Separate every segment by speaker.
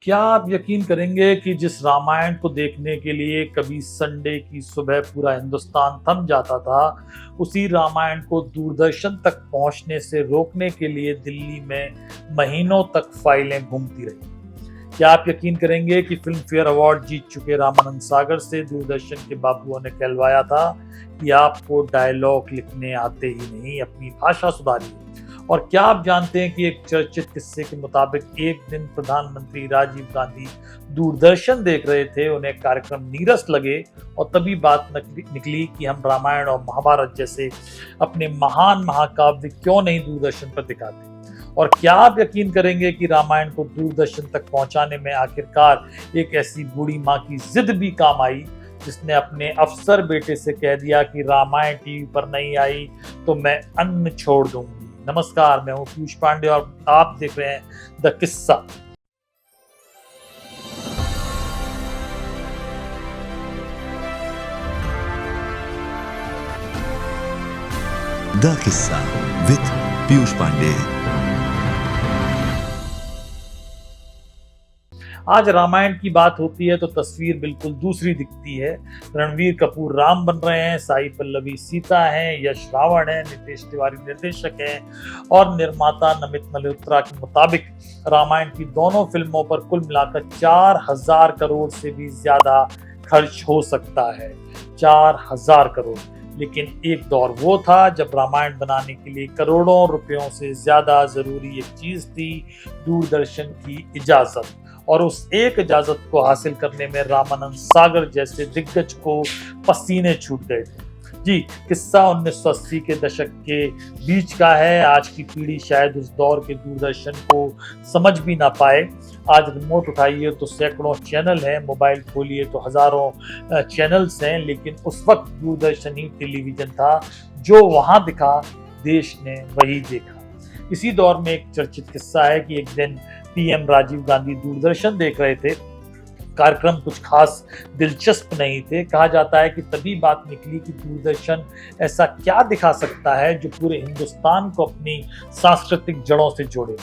Speaker 1: क्या आप यकीन करेंगे कि जिस रामायण को देखने के लिए कभी संडे की सुबह पूरा हिंदुस्तान थम जाता था, उसी रामायण को दूरदर्शन तक पहुंचने से रोकने के लिए दिल्ली में महीनों तक फाइलें घूमती रही। क्या आप यकीन करेंगे कि फिल्म फेयर अवार्ड जीत चुके रामानंद सागर से दूरदर्शन के बाबुओं ने कहलवाया था कि आपको डायलॉग लिखने आते ही नहीं, अपनी भाषा सुधारिए। और क्या आप जानते हैं कि एक चर्चित किस्से के मुताबिक एक दिन प्रधानमंत्री राजीव गांधी दूरदर्शन देख रहे थे, उन्हें कार्यक्रम नीरस लगे और तभी बात निकली कि हम रामायण और महाभारत जैसे अपने महान महाकाव्य क्यों नहीं दूरदर्शन पर दिखाते। और क्या आप यकीन करेंगे कि रामायण को दूरदर्शन तक पहुंचाने में आखिरकार एक ऐसी बूढ़ी माँ की जिद भी काम आई, जिसने अपने अफसर बेटे से कह दिया कि रामायण टीवी पर नहीं आई तो मैं अन्न छोड़ दूंगी। नमस्कार, मैं हूं पीयूष पांडे और आप देख रहे हैं द किस्सा।
Speaker 2: द किस्सा विद पीयूष पांडे।
Speaker 1: आज रामायण की बात होती है तो तस्वीर बिल्कुल दूसरी दिखती है। रणवीर कपूर राम बन रहे हैं, साई पल्लवी सीता हैं, यश रावण है, नितेश तिवारी निर्देशक हैं और निर्माता नमित मल्होत्रा के मुताबिक रामायण की दोनों फिल्मों पर कुल मिलाकर 4000 करोड़ से भी ज्यादा खर्च हो सकता है। 4000 करोड़। लेकिन एक दौर वो था जब रामायण बनाने के लिए करोड़ों रुपयों से ज्यादा जरूरी एक चीज थी, दूरदर्शन की इजाजत। और उस एक इजाजत को हासिल करने में रामानंद सागर जैसे दिग्गज को पसीने छूट गए थे। जी, किस्सा 1980 के दशक के बीच का है। आज की पीढ़ी शायद उस दौर के दूरदर्शन को समझ भी ना पाए। आज रिमोट उठाइए तो सैकड़ों चैनल हैं, मोबाइल खोलिए तो हजारों चैनल्स हैं, लेकिन उस वक्त दूरदर्शन ही टेलीविजन था। जो वहां दिखा, देश ने वही देखा। इसी दौर में एक चर्चित किस्सा है कि एक दिन पीएम राजीव गांधी दूरदर्शन देख रहे थे। कार्यक्रम कुछ खास दिलचस्प नहीं थे। कहा जाता है कि तभी बात निकली कि दूरदर्शन ऐसा क्या दिखा सकता है जो पूरे हिंदुस्तान को अपनी सांस्कृतिक जड़ों से जोड़े।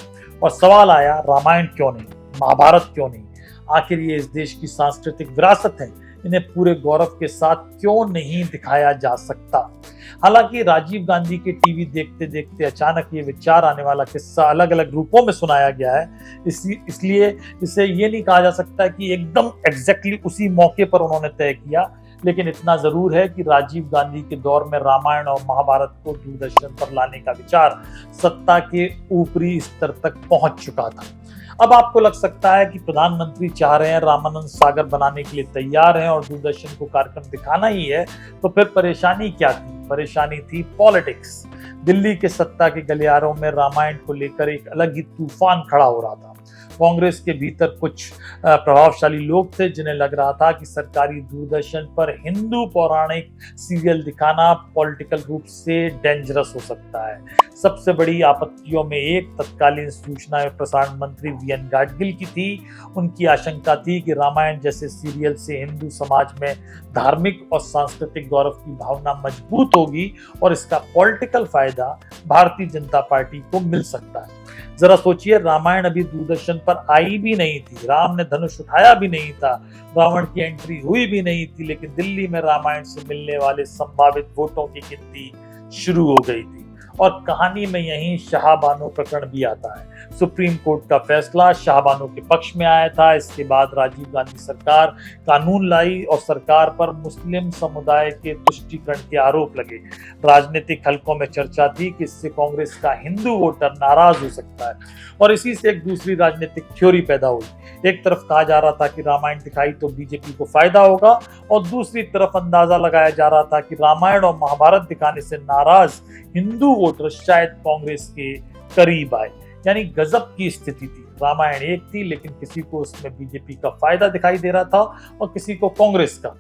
Speaker 1: और सवाल आया, रामायण क्यों नहीं, महाभारत क्यों नहीं? आखिर ये इस देश की सांस्कृतिक विरासत है, इन्हें पूरे गौरव के साथ क्यों नहीं दिखाया जा सकता? हालांकि राजीव गांधी के टीवी देखते देखते अचानक ये विचार आने वाला किस्सा अलग अलग रूपों में सुनाया गया है। इसलिए इसे ये नहीं कहा जा सकता कि एकदम एग्जैक्टली उसी मौके पर उन्होंने तय किया। लेकिन इतना जरूर है कि राजीव गांधी के दौर में रामायण और महाभारत को दूरदर्शन पर लाने का विचार सत्ता के ऊपरी स्तर तक पहुंच चुका था। अब आपको लग सकता है कि प्रधानमंत्री चाह रहे हैं, रामानंद सागर बनाने के लिए तैयार हैं और दूरदर्शन को कार्यक्रम दिखाना ही है, तो फिर परेशानी क्या थी? परेशानी थी पॉलिटिक्स। दिल्ली के सत्ता के गलियारों में रामायण को लेकर एक अलग ही तूफान खड़ा हो रहा था। कांग्रेस के भीतर कुछ प्रभावशाली लोग थे जिन्हें लग रहा था कि सरकारी दूरदर्शन पर हिंदू पौराणिक सीरियल दिखाना पॉलिटिकल रूप से डेंजरस हो सकता है। सबसे बड़ी आपत्तियों में एक तत्कालीन सूचना एवं प्रसारण मंत्री वीएन गाडगिल की थी। उनकी आशंका थी कि रामायण जैसे सीरियल से हिंदू समाज में धार्मिक और सांस्कृतिक गौरव की भावना मजबूत होगी और इसका पॉलिटिकल फायदा भारतीय जनता पार्टी को मिल सकता है। जरा सोचिए, रामायण अभी दूरदर्शन पर आई भी नहीं थी, राम ने धनुष उठाया भी नहीं था, रावण की एंट्री हुई भी नहीं थी, लेकिन दिल्ली में रामायण से मिलने वाले संभावित वोटों की गिनती शुरू हो गई थी। और कहानी में यही शाहबानो प्रकरण भी आता है। सुप्रीम कोर्ट का फैसला शाहबानो के पक्ष में आया था। इसके बाद राजीव गांधी सरकार कानून लाई और सरकार पर मुस्लिम समुदाय के तुष्टीकरण के आरोप लगे। राजनीतिक हलकों में चर्चा थी कि इससे कांग्रेस का हिंदू वोटर नाराज हो सकता है और इसी से एक दूसरी राजनीतिक थ्योरी पैदा हुई। एक तरफ कहा जा रहा था कि रामायण दिखाई तो बीजेपी को फायदा होगा और दूसरी तरफ अंदाजा लगाया जा रहा था कि रामायण और महाभारत दिखाने से नाराज हिंदू वोटर शायद कांग्रेस के करीब आए। यानी गजब की स्थिति थी। रामायण एक थी, लेकिन किसी को उसमें बीजेपी का फायदा दिखाई दे रहा था और किसी को कांग्रेस का।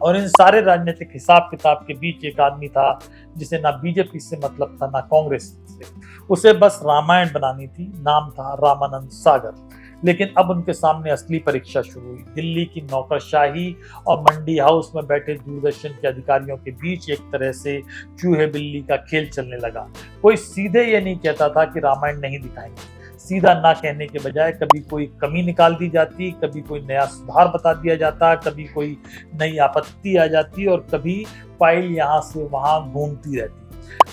Speaker 1: और इन सारे राजनीतिक हिसाब किताब के बीच एक आदमी था जिसे ना बीजेपी से मतलब था ना कांग्रेस से। उसे बस रामायण बनानी थी। नाम था रामानंद सागर। लेकिन अब उनके सामने असली परीक्षा शुरू हुई। दिल्ली की नौकरशाही और मंडी हाउस में बैठे दूरदर्शन के अधिकारियों के बीच एक तरह से चूहे बिल्ली का खेल चलने लगा। कोई सीधे ये नहीं कहता था कि रामायण नहीं दिखाएंगे, सीधा ना कहने के बजाय कभी कोई कमी निकाल दी जाती, कभी कोई नया सुधार बता दिया जाता, कभी कोई नई आपत्ति आ जाती और कभी फाइल यहाँ से वहां घूमती रहती।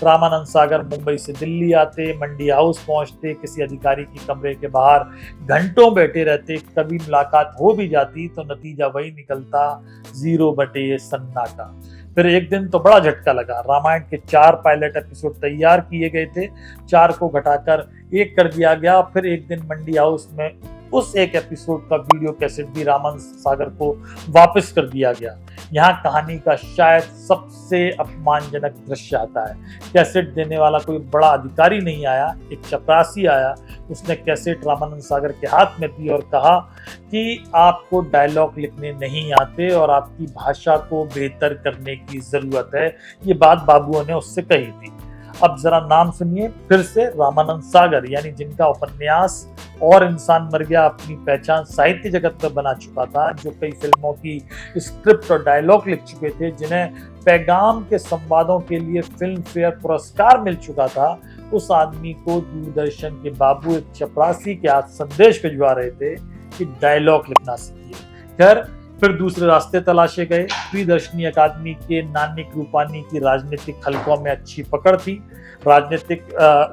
Speaker 1: रामानंद सागर मुंबई से दिल्ली आते, मंडी हाउस पहुंचते, किसी अधिकारी की कमरे के बाहर घंटों बैठे रहते, कभी मुलाकात हो भी जाती तो नतीजा वही निकलता, 0 सन्नाटा। फिर एक दिन तो बड़ा झटका लगा, रामायण के 4 पायलट एपिसोड तैयार किए गए थे, 4 को घटाकर 1 कर दिया गया। फिर एक दिन मंडी हाउस में उस एक एपिसोड का वीडियो कैसेट भी रामानंद सागर को वापस कर दिया गया। यहाँ कहानी का शायद सबसे अपमानजनक दृश्य आता है। कैसेट देने वाला कोई बड़ा अधिकारी नहीं आया, एक चपरासी आया। उसने कैसेट रामानंद सागर के हाथ में दी और कहा कि आपको डायलॉग लिखने नहीं आते और आपकी भाषा को बेहतर करने की जरूरत है। ये बात बाबुओं ने उससे कही थी। अब जरा नाम सुनिए फिर से, रामानंद सागर, यानी जिनका उपन्यास और इंसान मर गया अपनी पहचान साहित्य जगत में बना चुका था, जो कई फिल्मों की स्क्रिप्ट और डायलॉग लिख चुके थे, जिन्हें पैगाम के संवादों के लिए फिल्म फेयर पुरस्कार मिल चुका था, उस आदमी को दूरदर्शन के बाबू एक चपरासी के हाथ संदेश भिजवा रहे थे कि डायलॉग लिखना सीखिए। खैर फिर दूसरे रास्ते तलाशे गए। प्रियदर्शनी अकादमी के नानी कृपानी की राजनीतिक हलकों में अच्छी पकड़ थी। राजनीतिक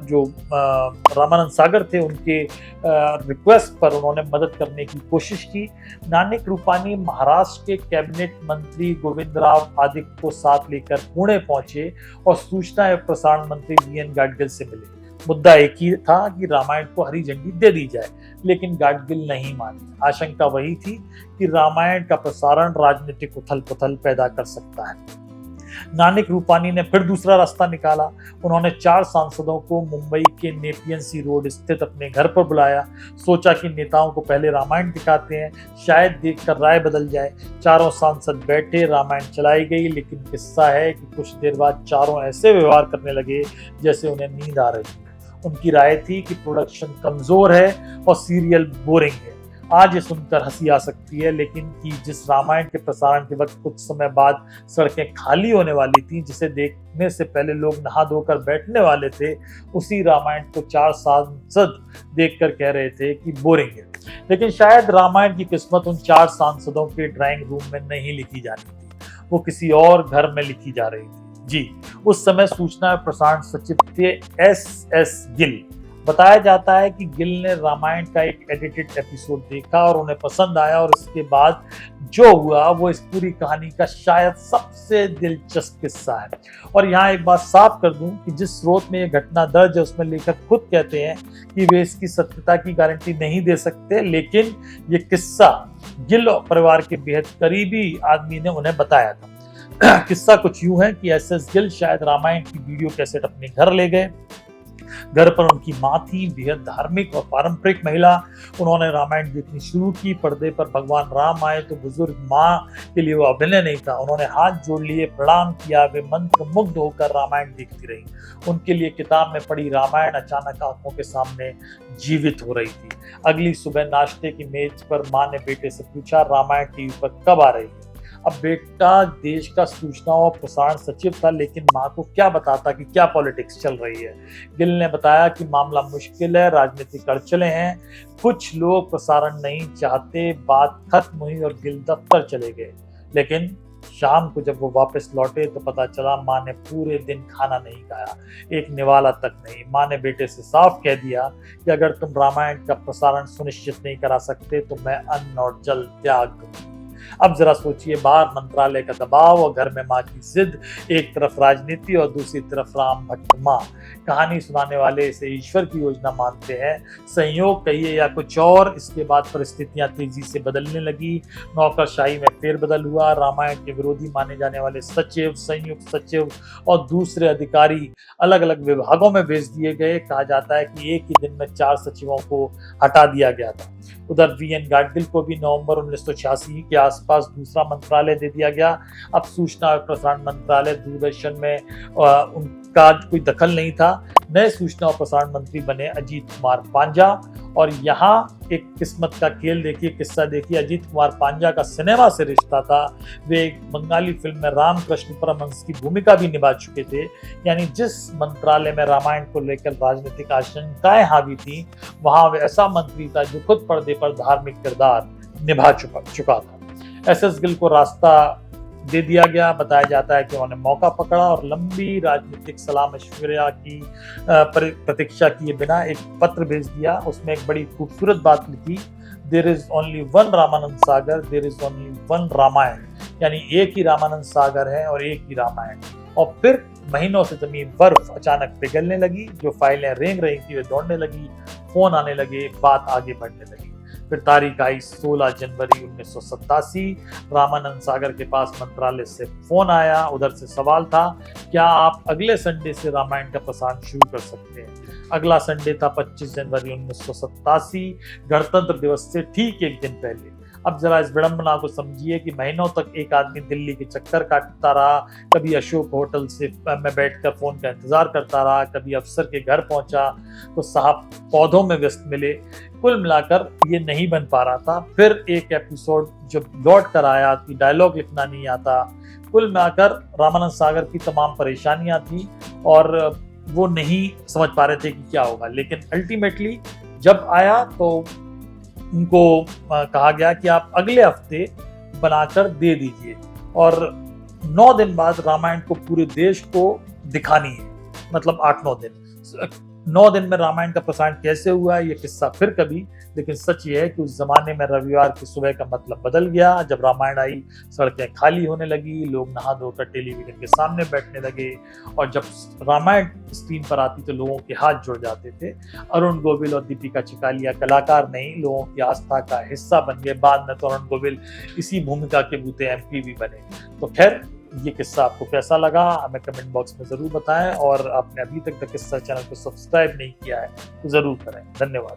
Speaker 1: जो रामानंद सागर थे, उनके रिक्वेस्ट पर उन्होंने मदद करने की कोशिश की। नानी कृपानी महाराष्ट्र के कैबिनेट मंत्री गोविंदराव आदिक को साथ लेकर पुणे पहुंचे और सूचना एवं प्रसारण मंत्री वीएन गाडगिल से मिले। मुद्दा एक ही था कि रामायण को हरी झंडी दे दी जाए, लेकिन गाडगिल नहीं माने। आशंका वही थी कि रामायण का प्रसारण राजनीतिक उथल पुथल पैदा कर सकता है। नानिक रूपानी ने फिर दूसरा रास्ता निकाला। उन्होंने 4 सांसदों को मुंबई के नेपियन सी रोड स्थित अपने घर पर बुलाया। सोचा कि नेताओं को पहले रामायण दिखाते हैं, शायद देखकर राय बदल जाए। 4 सांसद बैठे, रामायण चलाई गई, लेकिन किस्सा है कि कुछ देर बाद 4 ऐसे व्यवहार करने लगे जैसे उन्हें नींद आ रही। उनकी राय थी कि प्रोडक्शन कमजोर है और सीरियल बोरिंग है। आज ये सुनकर हंसी आ सकती है, लेकिन कि जिस रामायण के प्रसारण के वक्त कुछ समय बाद सड़कें खाली होने वाली थी, जिसे देखने से पहले लोग नहा धोकर बैठने वाले थे, उसी रामायण को 4 सांसद देखकर कह रहे थे कि बोरिंग है। लेकिन शायद रामायण की किस्मत उन 4 सांसदों के ड्राइंग रूम में नहीं लिखी जानी थी, वो किसी और घर में लिखी जा रही थी। जी, उस समय सूचना एवं प्रसारण सचिव थे एस गिल। बताया जाता है कि गिल ने रामायण का एक एडिटेड एपिसोड देखा और उन्हें पसंद आया, और इसके बाद जो हुआ वो इस पूरी कहानी का शायद सबसे दिलचस्प किस्सा है। और यहाँ एक बात साफ कर दूं कि जिस स्रोत में ये घटना दर्ज है, उसमें लेखक खुद कहते हैं कि वे इसकी सत्यता की गारंटी नहीं दे सकते, लेकिन ये किस्सा गिल परिवार के बेहद करीबी आदमी ने उन्हें बताया था। किस्सा कुछ यूं है कि एस गिल शायद रामायण की वीडियो कैसेट अपने घर ले गए। घर पर उनकी माँ थी, बेहद धार्मिक और पारंपरिक महिला। उन्होंने रामायण देखनी शुरू की। पर्दे पर भगवान राम आए तो बुजुर्ग माँ के लिए वो अभिनय नहीं था। उन्होंने हाथ जोड़ लिए, प्रणाम किया, वे मंत्र मुग्ध होकर रामायण देखती रही। उनके लिए किताब में पढ़ी रामायण अचानक आंखों के सामने जीवित हो रही थी। अगली सुबह नाश्ते की मेज पर माँ ने बेटे से पूछा, रामायण टीवी पर कब आ रही है? अब बेटा देश का सूचना और प्रसारण सचिव था, लेकिन माँ को क्या बताता कि क्या पॉलिटिक्स चल रही है। गिल ने बताया कि मामला मुश्किल है, राजनीतिक अड़चने हैं, कुछ लोग प्रसारण नहीं चाहते। बात खत्म हुई और गिल दफ्तर चले गए। लेकिन शाम को जब वो वापस लौटे तो पता चला माँ ने पूरे दिन खाना नहीं खाया, एक निवाला तक नहीं। माँ ने बेटे से साफ कह दिया कि अगर तुम रामायण का प्रसारण सुनिश्चित नहीं करा सकते तो मैं अन्न और जल त्याग दूंगी। अब जरा सोचिए, बाहर मंत्रालय का दबाव और घर में माँ की जिद, एक तरफ राजनीति और दूसरी तरफ राम भक्त माँ। कहानी सुनाने वाले इसे ईश्वर की योजना मानते हैं, संयोग कहिए या कुछ और। इसके बाद परिस्थितियां तेजी से बदलने लगी। नौकरशाही में फेरबदल हुआ। रामायण के विरोधी माने जाने वाले सचिव, संयुक्त सचिव और दूसरे अधिकारी अलग अलग विभागों में भेज दिए गए। कहा जाता है कि एक ही दिन में 4 सचिवों को हटा दिया गया था। उधर वीएन गाडगिल को भी नवंबर 1986 के आसपास दूसरा मंत्रालय दे दिया गया। अब सूचना और प्रसारण मंत्रालय, दूरदर्शन में उनका कोई दखल नहीं था। नए सूचना और प्रसारण मंत्री बने अजीत कुमार पांजा और यहाँ एक किस्मत का खेल देखिए, किस्सा देखिए। अजीत कुमार पांजा का सिनेमा से रिश्ता था, वे एक बंगाली फिल्म में रामकृष्ण परमहंस की भूमिका भी निभा चुके थे। यानी जिस मंत्रालय में रामायण को लेकर राजनीतिक आशंकाएं हावी थी, वहां वे ऐसा मंत्री था जो खुद पर्दे पर धार्मिक किरदार निभा चुका था। एसएस गिल को रास्ता दे दिया गया। बताया जाता है कि उन्होंने मौका पकड़ा और लंबी राजनीतिक सलाह मशवरा की प्रतीक्षा किए बिना एक पत्र भेज दिया। उसमें एक बड़ी खूबसूरत बात लिखी, there is only one Ramanand Sagar, there is only one Ramayana. यानी एक ही रामानंद सागर है और एक ही रामायण। और फिर महीनों से जमी बर्फ अचानक पिघलने लगी, जो फाइलें रेंग रही थी वे दौड़ने लगी, फोन आने लगे, बात आगे बढ़ने लगी। फिर तारीख आई 16 जनवरी 1987। रामानंद सागर के पास मंत्रालय से फोन आया। उधर से सवाल था, क्या आप अगले संडे से रामायण का प्रसारण शुरू कर सकते हैं। अगला संडे था 25 जनवरी 1987, गणतंत्र दिवस से ठीक एक दिन पहले। अब जरा इस विडंबना को समझिए कि महीनों तक एक आदमी दिल्ली के चक्कर काटता रहा, कभी अशोक होटल से में बैठकर फोन का इंतजार करता रहा, कभी अफसर के घर पहुंचा तो साहब पौधों में व्यस्त मिले। कुल मिलाकर ये नहीं बन पा रहा था। फिर एक एपिसोड जब लौट कर आया कि डायलॉग लिखना नहीं आता। कुल मिलाकर रामानंद सागर की तमाम परेशानियां थी और वो नहीं समझ पा रहे थे कि क्या होगा। लेकिन अल्टीमेटली जब आया तो उनको कहा गया कि आप अगले हफ्ते बनाकर दे दीजिए और 9 दिन बाद रामायण को पूरे देश को दिखानी है। मतलब 8-9 दिन। 9 दिन में रामायण का प्रसारण कैसे हुआ ये किस्सा फिर कभी। लेकिन सच ये है कि उस जमाने में रविवार की सुबह का मतलब बदल गया। जब रामायण आई, सड़कें खाली होने लगी, लोग नहा धोकर टेलीविजन के सामने बैठने लगे और जब रामायण स्क्रीन पर आती तो लोगों के हाथ जुड़ जाते थे। अरुण गोविल और दीपिका चिकालिया कलाकार नहीं, लोगों की आस्था का हिस्सा बन गए। बाद में तो अरुण गोविल इसी भूमिका के बूते एमपी भी बने। तो खैर, ये किस्सा आपको कैसा लगा हमें कमेंट बॉक्स में जरूर बताएं और आपने अभी तक द किस्सा चैनल को सब्सक्राइब नहीं किया है तो जरूर करें। धन्यवाद।